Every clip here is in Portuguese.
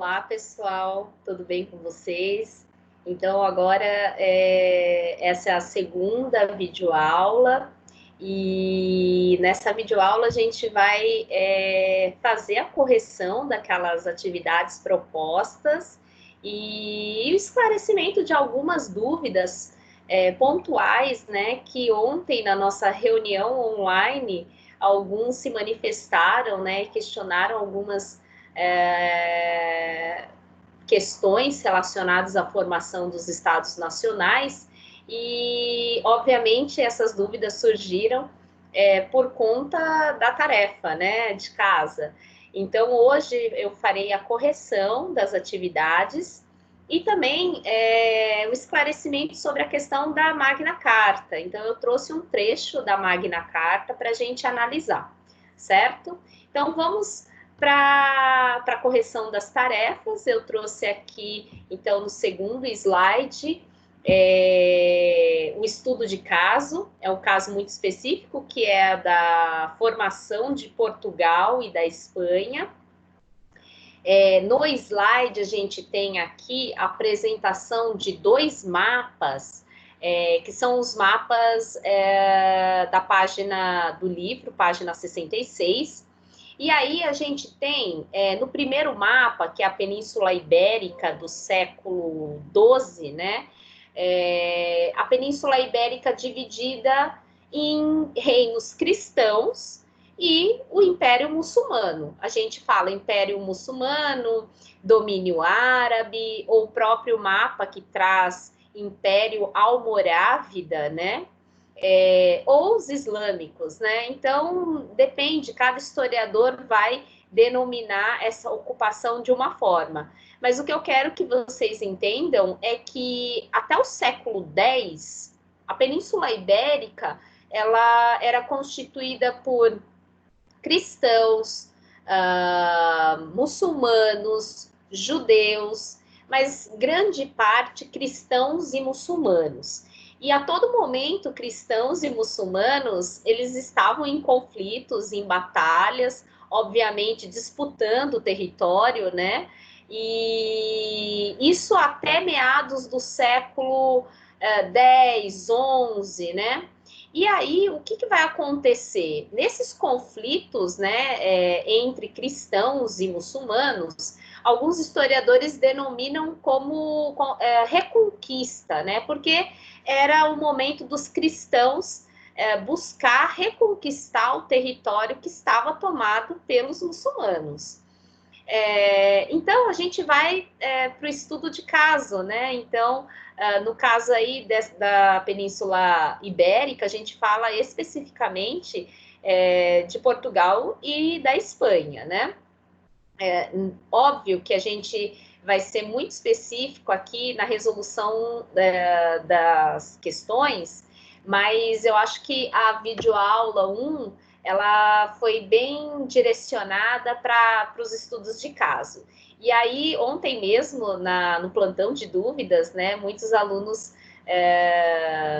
Olá, pessoal, tudo bem com vocês? Então, agora essa é a segunda videoaula e nessa videoaula a gente vai fazer a correção daquelas atividades propostas e o esclarecimento de algumas dúvidas pontuais, né, que ontem na nossa reunião online alguns se manifestaram, né, questionaram algumas questões relacionadas à formação dos estados nacionais e, obviamente, essas dúvidas surgiram por conta da tarefa, né, de casa. Então, hoje eu farei a correção das atividades e também o esclarecimento sobre a questão da Magna Carta. Então, eu trouxe um trecho da Magna Carta para a gente analisar, certo? Então, vamos para a correção das tarefas. Eu trouxe aqui, então, no segundo slide, o estudo de caso. É um caso muito específico, que é da formação de Portugal e da Espanha. No slide, a gente tem aqui a apresentação de dois mapas, que são os mapas da página do livro, página 66. E aí a gente tem, no primeiro mapa, que é a Península Ibérica do século XII, né? A Península Ibérica dividida em reinos cristãos e o Império Muçulmano. A gente fala Império Muçulmano, domínio árabe, ou o próprio mapa que traz Império Almorávida, né? Ou os islâmicos, né? Então, depende, cada historiador vai denominar essa ocupação de uma forma. Mas o que eu quero que vocês entendam é que até o século X, a Península Ibérica, ela era constituída por cristãos, muçulmanos, judeus, mas grande parte cristãos e muçulmanos. E a todo momento, cristãos e muçulmanos, eles estavam em conflitos, em batalhas, obviamente disputando o território, né? E isso até meados do século 10, 11, né? E aí, o que vai acontecer? Nesses conflitos, né, entre cristãos e muçulmanos, alguns historiadores denominam como reconquista, né? Porque era o momento dos cristãos buscar reconquistar o território que estava tomado pelos muçulmanos. Então, a gente vai para o estudo de caso, né? Então, no caso aí da Península Ibérica, a gente fala especificamente de Portugal e da Espanha, né? Óbvio que a gente vai ser muito específico aqui na resolução das questões, mas eu acho que a videoaula 1, ela foi bem direcionada para os estudos de caso. E aí, ontem mesmo, no plantão de dúvidas, né, muitos alunos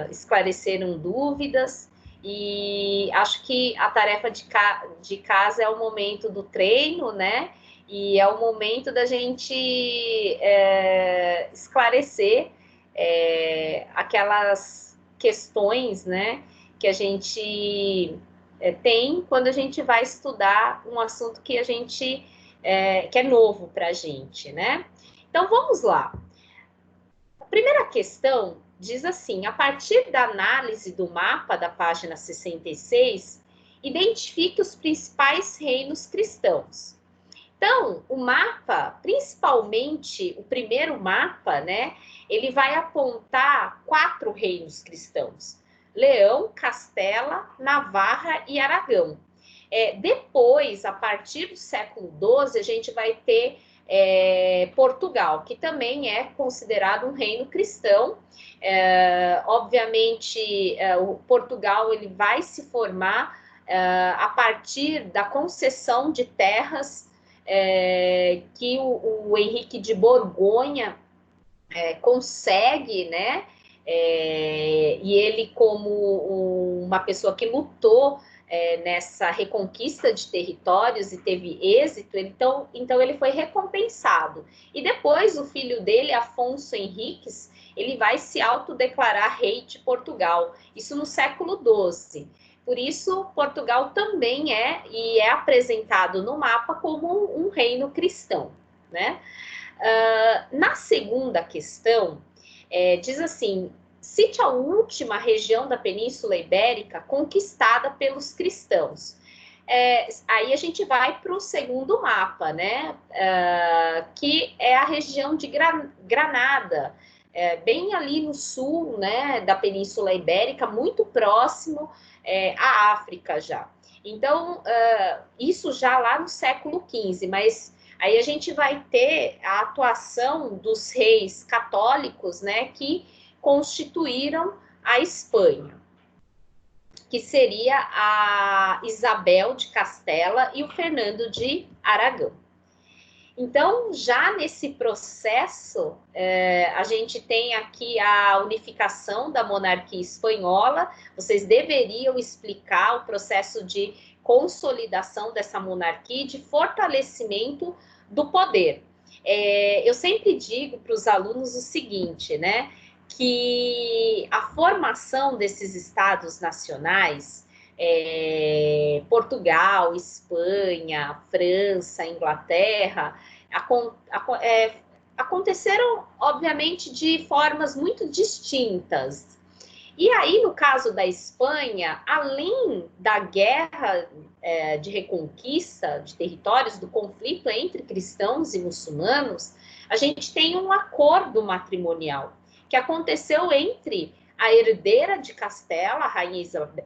esclareceram dúvidas, e acho que a tarefa de casa é o momento do treino, né? E é o momento da gente esclarecer aquelas questões, né, que a gente tem quando a gente vai estudar um assunto que a gente que é novo para a gente, né? Então vamos lá. A primeira questão diz assim: a partir da análise do mapa da página 66, identifique os principais reinos cristãos. Então, o mapa, principalmente o primeiro mapa, né, ele vai apontar 4 reinos cristãos: Leão, Castela, Navarra e Aragão. Depois, a partir do século XII, a gente vai ter Portugal, que também é considerado um reino cristão. Obviamente, o Portugal ele vai se formar a partir da concessão de terras que o Henrique de Borgonha consegue, né? E ele, como uma pessoa que lutou nessa reconquista de territórios e teve êxito, então ele foi recompensado. E depois o filho dele, Afonso Henriques, ele vai se autodeclarar rei de Portugal, isso no século XII. Por isso, Portugal também é apresentado no mapa como um reino cristão, né? Na segunda questão, diz assim: cite a última região da Península Ibérica conquistada pelos cristãos. Aí a gente vai para o segundo mapa, né? Que é a região de Granada, bem ali no sul, né, da Península Ibérica, muito próximo à África já. Então, isso já lá no século XV, mas aí a gente vai ter a atuação dos reis católicos, né, que constituíram a Espanha, que seria a Isabel de Castela e o Fernando de Aragão. Então, já nesse processo, a gente tem aqui a unificação da monarquia espanhola. Vocês deveriam explicar o processo de consolidação dessa monarquia e de fortalecimento do poder. Eu sempre digo para os alunos o seguinte, né? Que a formação desses estados nacionais, Portugal, Espanha, França, Inglaterra, aconteceram, obviamente, de formas muito distintas. E aí, no caso da Espanha, além da guerra de reconquista de territórios, do conflito entre cristãos e muçulmanos, a gente tem um acordo matrimonial que aconteceu entre a herdeira de Castela, a rainha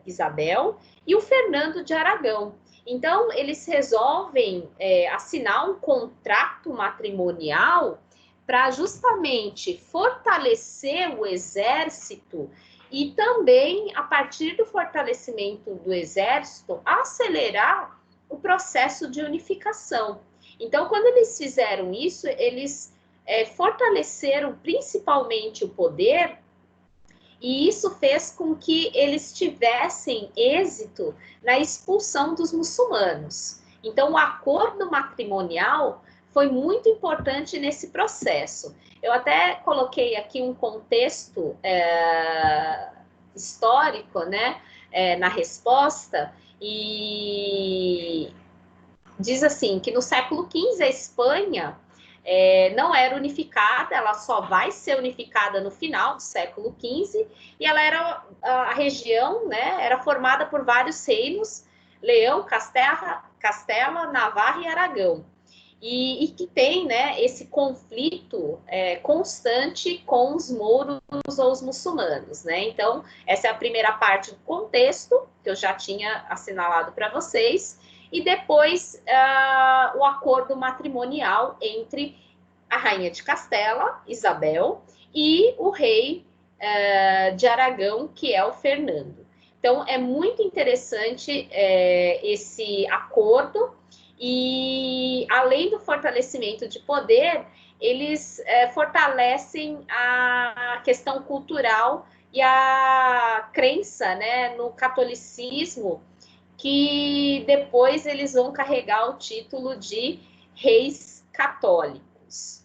Isabel, e o Fernando de Aragão. Então, eles resolvem assinar um contrato matrimonial para justamente fortalecer o exército e também, a partir do fortalecimento do exército, acelerar o processo de unificação. Então, quando eles fizeram isso, eles fortaleceram principalmente o poder, e isso fez com que eles tivessem êxito na expulsão dos muçulmanos. Então, o acordo matrimonial foi muito importante nesse processo. Eu até coloquei aqui um contexto histórico, né, na resposta, e diz assim, que no século XV a Espanha não era unificada, ela só vai ser unificada no final do século XV, e ela era, a região, né, era formada por vários reinos, Leão, Castela, Navarra e Aragão, e que tem, né, esse conflito constante com os mouros ou os muçulmanos, né? Então, essa é a primeira parte do contexto, que eu já tinha assinalado para vocês, e depois o acordo matrimonial entre a rainha de Castela, Isabel, e o rei de Aragão, que é o Fernando. Então, é muito interessante esse acordo, e além do fortalecimento de poder, eles fortalecem a questão cultural e a crença, né, no catolicismo, que depois eles vão carregar o título de reis católicos.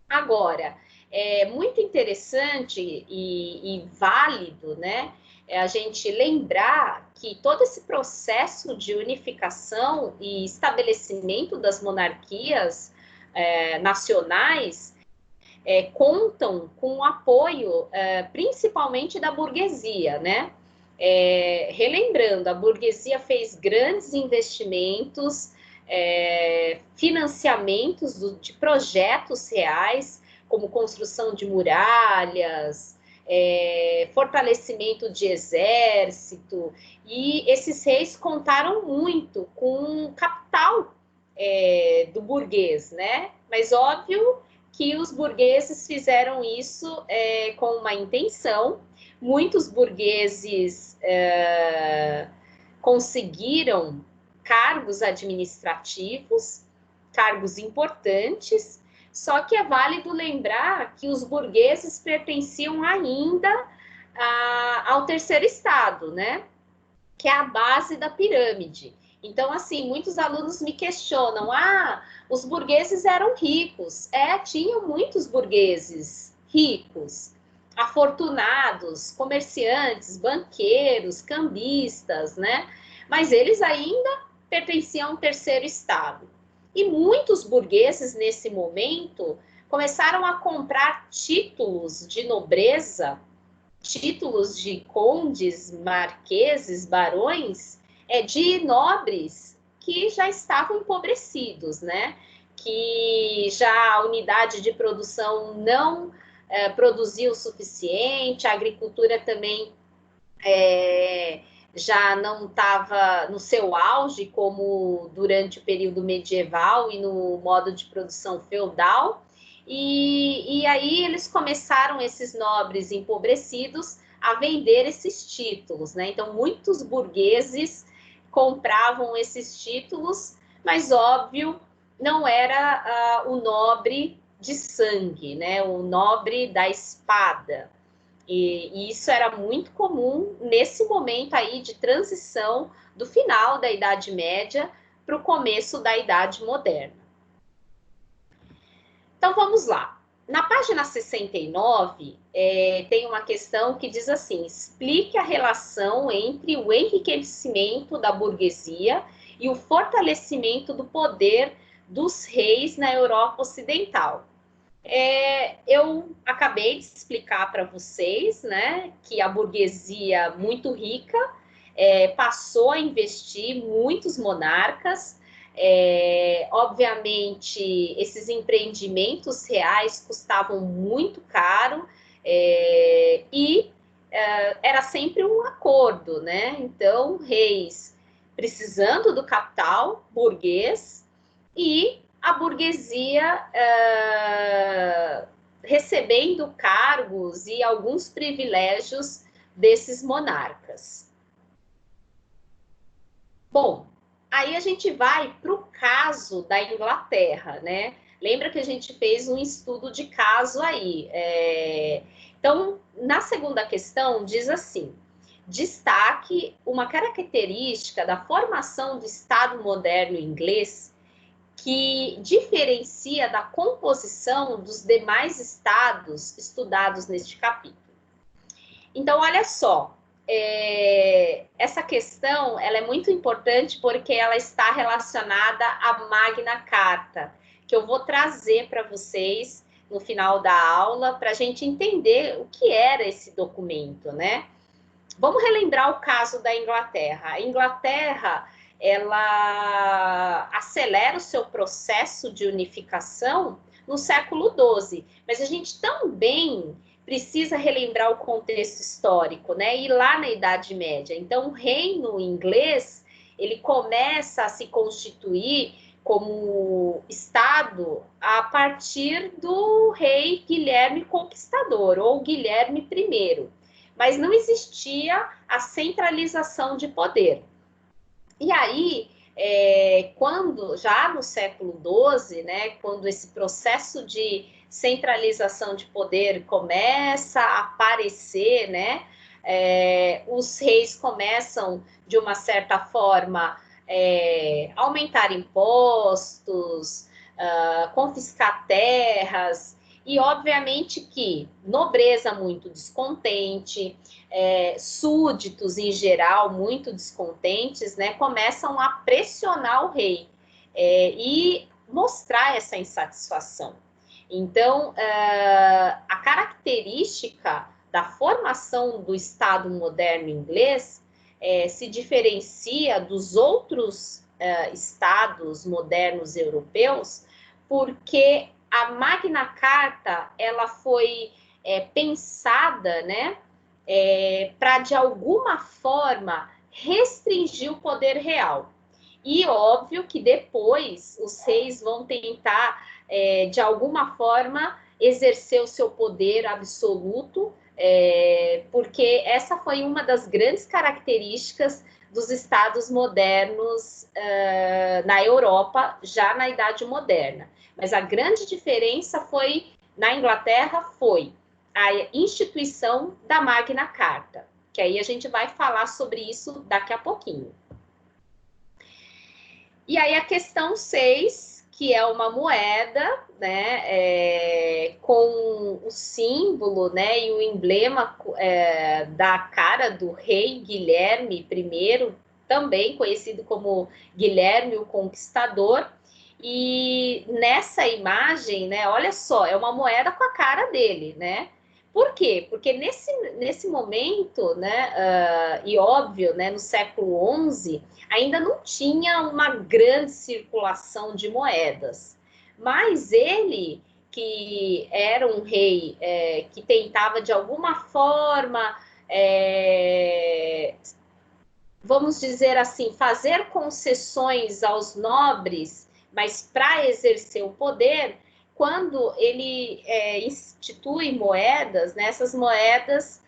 Agora, é muito interessante e válido, né, a gente lembrar que todo esse processo de unificação e estabelecimento das monarquias nacionais contam com o apoio principalmente da burguesia, né? Relembrando, a burguesia fez grandes investimentos, financiamentos de projetos reais, como construção de muralhas, fortalecimento de exército, e esses reis contaram muito com o capital do burguês, né? Mas óbvio que os burgueses fizeram isso com uma intenção. Muitos burgueses conseguiram cargos administrativos, cargos importantes, só que é válido lembrar que os burgueses pertenciam ainda ao terceiro estado, né? que é a base da pirâmide. Então, assim, muitos alunos me questionam: os burgueses eram ricos. Tinham muitos burgueses ricos, afortunados, comerciantes, banqueiros, cambistas, né? Mas eles ainda pertenciam ao terceiro estado. E muitos burgueses, nesse momento, começaram a comprar títulos de nobreza, títulos de condes, marqueses, barões, de nobres que já estavam empobrecidos, né? Que já a unidade de produção não produzia o suficiente, a agricultura também já não estava no seu auge, como durante o período medieval e no modo de produção feudal. E aí eles começaram, esses nobres empobrecidos, a vender esses títulos, né? Então, muitos burgueses compravam esses títulos, mas, óbvio, não era o nobre de sangue, né? O nobre da espada. E isso era muito comum nesse momento aí de transição do final da Idade Média para o começo da Idade Moderna. Então, vamos lá. Na página 69, tem uma questão que diz assim: explique a relação entre o enriquecimento da burguesia e o fortalecimento do poder dos reis na Europa Ocidental. Eu acabei de explicar para vocês, né, que a burguesia muito rica passou a investir muitos monarcas. Obviamente, esses empreendimentos reais custavam muito caro e era sempre um acordo, né? Então, reis precisando do capital burguês e a burguesia recebendo cargos e alguns privilégios desses monarcas. Bom, aí a gente vai para o caso da Inglaterra, né? Lembra que a gente fez um estudo de caso aí. Então, na segunda questão, diz assim: destaque uma característica da formação do Estado moderno inglês que diferencia da composição dos demais estados estudados neste capítulo. Então, olha só, essa questão ela é muito importante porque ela está relacionada à Magna Carta, que eu vou trazer para vocês no final da aula, para a gente entender o que era esse documento, né? Vamos relembrar o caso da Inglaterra. A Inglaterra, ela acelera o seu processo de unificação no século XII, mas a gente também precisa relembrar o contexto histórico, né? E lá na Idade Média. Então, o reino inglês, ele começa a se constituir como Estado a partir do rei Guilherme Conquistador, ou Guilherme I. Mas não existia a centralização de poder. E aí, quando já no século XII, né, quando esse processo de centralização de poder começa a aparecer, né, os reis começam, de uma certa forma, aumentar impostos, confiscar terras, e obviamente que nobreza muito descontente, súditos em geral muito descontentes, né, começam a pressionar o rei e mostrar essa insatisfação. Então, a característica da formação do Estado moderno inglês se diferencia dos outros estados modernos europeus, porque a Magna Carta ela foi pensada, né, para, de alguma forma, restringir o poder real. E óbvio que depois os reis vão tentar, de alguma forma, exercer o seu poder absoluto, porque essa foi uma das grandes características dos estados modernos na Europa, já na Idade Moderna. Mas a grande diferença foi, na Inglaterra, foi a instituição da Magna Carta, que aí a gente vai falar sobre isso daqui a pouquinho. E aí a questão 6, que é uma moeda, né, com o símbolo, né, e o emblema da cara do rei Guilherme I, também conhecido como Guilherme o Conquistador. E nessa imagem, né, olha só, é uma moeda com a cara dele, né? Por quê? Porque nesse momento, né, e óbvio, né, no século XI, ainda não tinha uma grande circulação de moedas. Mas ele, que era um rei que tentava de alguma forma, vamos dizer assim, fazer concessões aos nobres, mas para exercer o poder, quando ele institui moedas, né, essas moedas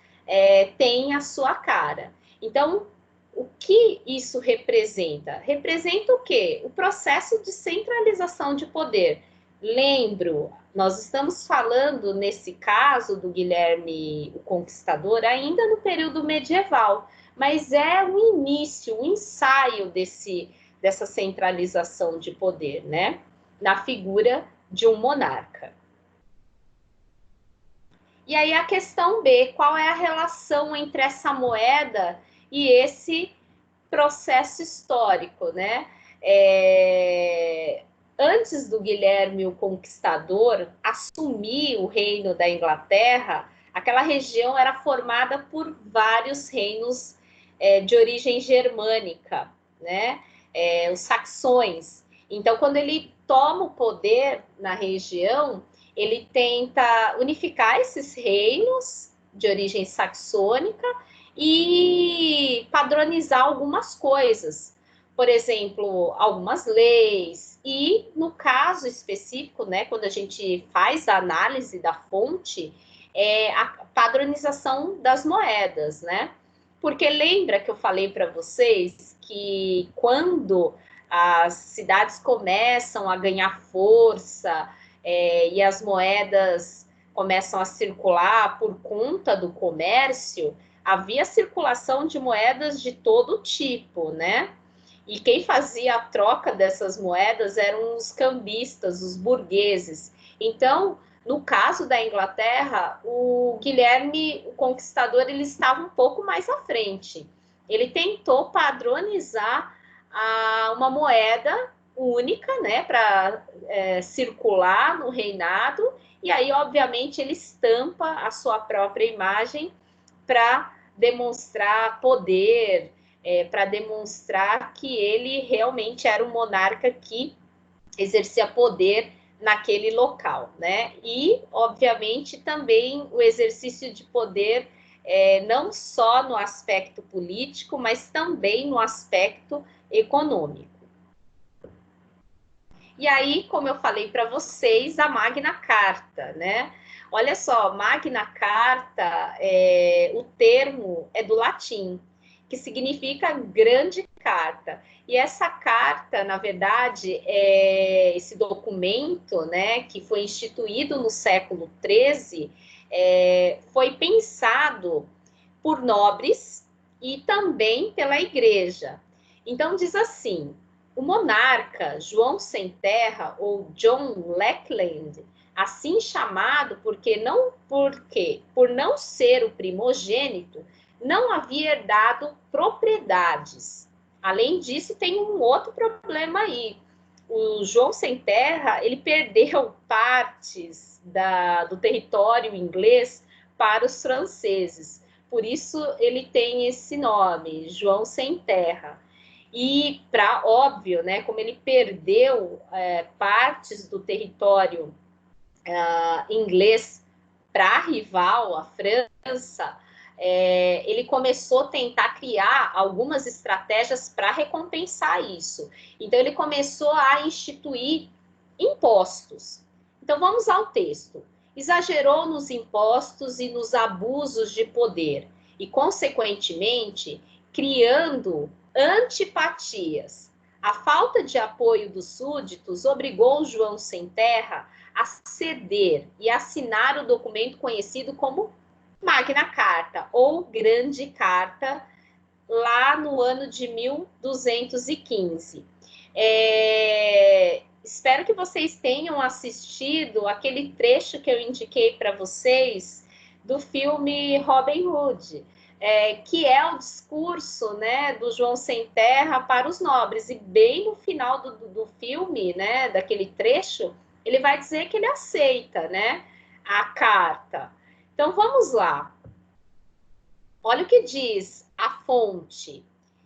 têm a sua cara. Então, o que isso representa? Representa o quê? O processo de centralização de poder. Lembro, nós estamos falando, nesse caso do Guilherme o Conquistador, ainda no período medieval, mas é o início, o ensaio dessa centralização de poder, né? Na figura de um monarca. E aí a questão B, qual é a relação entre essa moeda e esse processo histórico, né? Antes do Guilherme o Conquistador assumir o reino da Inglaterra, aquela região era formada por vários reinos de origem germânica, né? Os saxões. Então, quando ele toma o poder na região, ele tenta unificar esses reinos de origem saxônica e padronizar algumas coisas. Por exemplo, algumas leis. E, no caso específico, né, quando a gente faz a análise da fonte, a padronização das moedas, né? Porque lembra que eu falei para vocês que quando as cidades começam a ganhar força e as moedas começam a circular por conta do comércio, havia circulação de moedas de todo tipo, né? E quem fazia a troca dessas moedas eram os cambistas, os burgueses. Então, no caso da Inglaterra, o Guilherme, o Conquistador, ele estava um pouco mais à frente. Ele tentou padronizar uma moeda única, né, para circular no reinado, e aí, obviamente, ele estampa a sua própria imagem para demonstrar poder, para demonstrar que ele realmente era um monarca que exercia poder naquele local, né? E, obviamente, também o exercício de poder não só no aspecto político, mas também no aspecto econômico. E aí, como eu falei para vocês, a Magna Carta, né? Olha só, Magna Carta, o termo é do latim, que significa grande carta. E essa carta, na verdade, esse documento, né, que foi instituído no século XIII, foi pensado por nobres e também pela igreja. Então, diz assim: o monarca João Sem Terra, ou John Lackland, assim chamado porque, por não ser o primogênito, não havia herdado propriedades. Além disso, tem um outro problema aí. O João Sem Terra, ele perdeu partes do território inglês para os franceses. Por isso, ele tem esse nome, João Sem Terra. E, para óbvio, né, como ele perdeu partes do território inglês para a rival, a França, ele começou a tentar criar algumas estratégias para recompensar isso. Então, ele começou a instituir impostos. Então, vamos ao texto. Exagerou nos impostos e nos abusos de poder e, consequentemente, criando antipatias. A falta de apoio dos súditos obrigou João Sem Terra a ceder e assinar o documento conhecido como Magna Carta, ou Grande Carta, lá no ano de 1215. Espero que vocês tenham assistido aquele trecho que eu indiquei para vocês do filme Robin Hood, que é o discurso, né, do João Sem Terra para os nobres. E bem no final do filme, né, daquele trecho, ele vai dizer que ele aceita, né, a carta. Então vamos lá. Olha o que diz a fonte.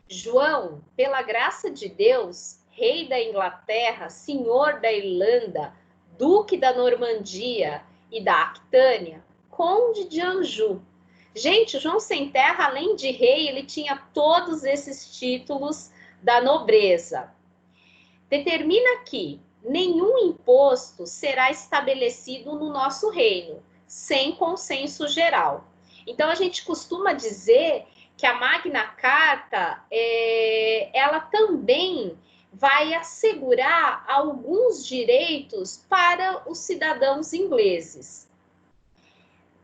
João, pela graça de Deus, rei da Inglaterra, senhor da Irlanda, duque da Normandia e da Aquitânia, conde de Anjou. Gente, João Sem Terra, além de rei, ele tinha todos esses títulos da nobreza. Determina que nenhum imposto será estabelecido no nosso reino, sem consenso geral. Então, a gente costuma dizer que a Magna Carta, ela também vai assegurar alguns direitos para os cidadãos ingleses.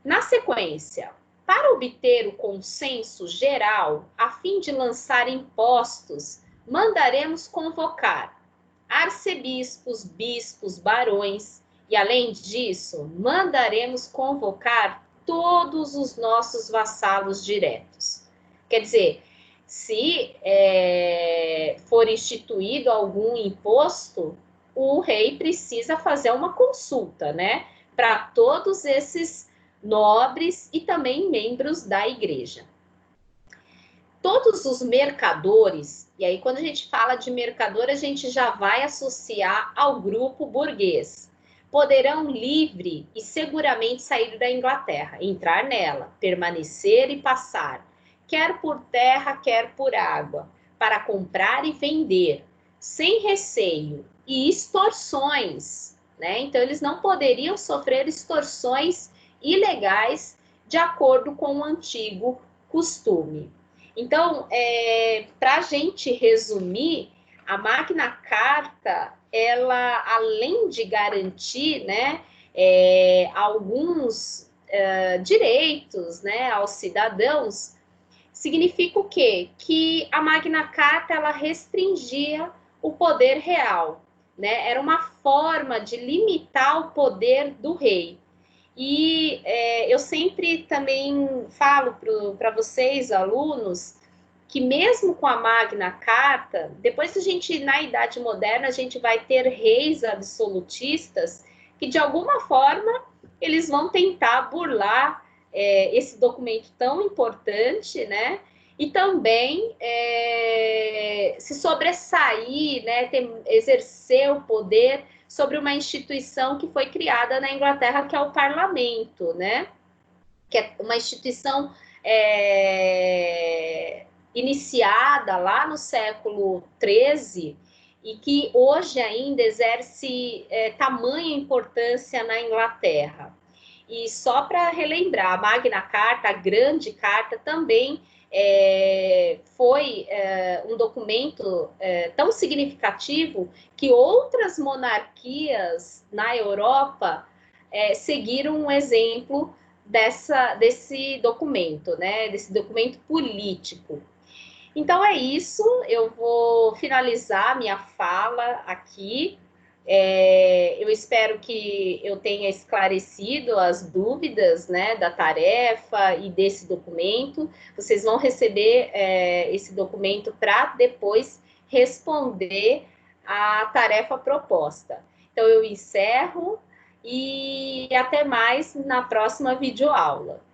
Na sequência, para obter o consenso geral, a fim de lançar impostos, mandaremos convocar arcebispos, bispos, barões, e além disso, mandaremos convocar todos os nossos vassalos diretos. Quer dizer, se for instituído algum imposto, o rei precisa fazer uma consulta, né, para todos esses nobres e também membros da igreja. Todos os mercadores, e aí quando a gente fala de mercador, a gente já vai associar ao grupo burguês, poderão livre e seguramente sair da Inglaterra, entrar nela, permanecer e passar, quer por terra, quer por água, para comprar e vender, sem receio e extorsões, né? Então eles não poderiam sofrer extorsões ilegais de acordo com o antigo costume. Então, para a gente resumir, a Magna Carta, ela, além de garantir, né, alguns direitos, né, aos cidadãos, significa o quê? Que a Magna Carta, ela restringia o poder real, né? Era uma forma de limitar o poder do rei. E eu sempre também falo para vocês, alunos, que mesmo com a Magna Carta, depois a gente, na Idade Moderna, a gente vai ter reis absolutistas que, de alguma forma, eles vão tentar burlar esse documento tão importante, né? E também se sobressair, né? Exercer o poder sobre uma instituição que foi criada na Inglaterra, que é o parlamento, né? Que é uma instituição iniciada lá no século XIII e que hoje ainda exerce tamanha importância na Inglaterra. E só para relembrar, a Magna Carta, a Grande Carta, também foi um documento tão significativo que outras monarquias na Europa seguiram um exemplo desse documento, né? Desse documento político. Então é isso, eu vou finalizar minha fala aqui. Eu espero que eu tenha esclarecido as dúvidas, né, da tarefa e desse documento. Vocês vão receber esse documento para depois responder a tarefa proposta. Então eu encerro e até mais na próxima videoaula.